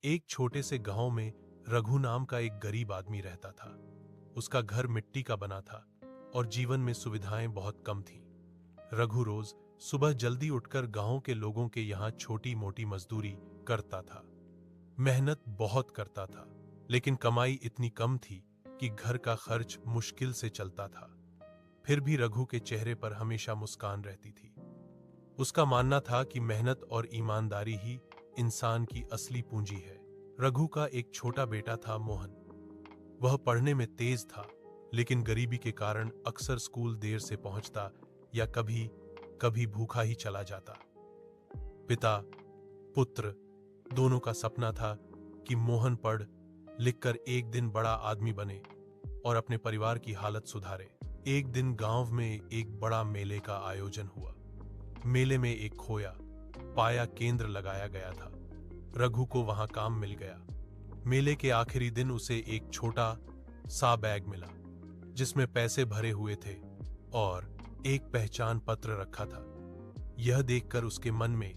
एक छोटे से गांव में रघु नाम का एक गरीब आदमी रहता था। उसका घर मिट्टी का बना था और जीवन में सुविधाएं बहुत कम थीं। रघु रोज सुबह जल्दी उठकर गांव के लोगों के यहाँ छोटी मोटी मजदूरी करता था। मेहनत बहुत करता था, लेकिन कमाई इतनी कम थी कि घर का खर्च मुश्किल से चलता था। फिर भी रघु के चेहरे पर हमेशा मुस्कान रहती थी। उसका मानना था कि मेहनत और ईमानदारी ही इंसान की असली पूंजी है। रघु का एक छोटा बेटा था, मोहन। वह पढ़ने में तेज था, लेकिन गरीबी के कारण अक्सर स्कूल देर से पहुंचता या कभी कभी भूखा ही चला जाता। पिता पुत्र दोनों का सपना था कि मोहन पढ़ लिखकर एक दिन बड़ा आदमी बने और अपने परिवार की हालत सुधारे। एक दिन गांव में एक बड़ा मेले का आयोजन हुआ। मेले में एक खोया पाया केंद्र लगाया गया था। रघु को वहां काम मिल गया। मेले के आखिरी दिन उसे एक छोटा सा बैग मिला, जिसमें पैसे भरे हुए थे और एक पहचान पत्र रखा था। यह देखकर उसके मन में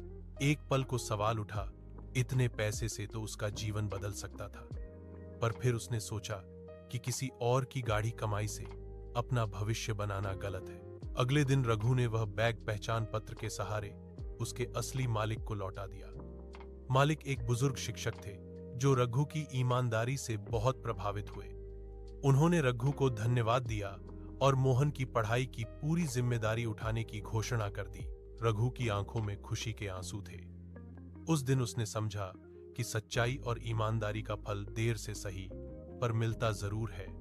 एक पल को सवाल उठा, इतने पैसे से तो उसका जीवन बदल सकता था। पर फिर उसने सोचा कि किसी और की गाढ़ी कमाई से अपना भविष्य बनाना गलत है। अगले दिन रघु ने वह बैग पहचान पत्र के सहारे उसके असली मालिक को लौटा दिया। मालिक एक बुजुर्ग शिक्षक थे जो रघु की ईमानदारी से बहुत प्रभावित हुए। उन्होंने रघु को धन्यवाद दिया और मोहन की पढ़ाई की पूरी जिम्मेदारी उठाने की घोषणा कर दी। रघु की आंखों में खुशी के आंसू थे। उस दिन उसने समझा कि सच्चाई और ईमानदारी का फल देर से सही पर मिलता जरूर है।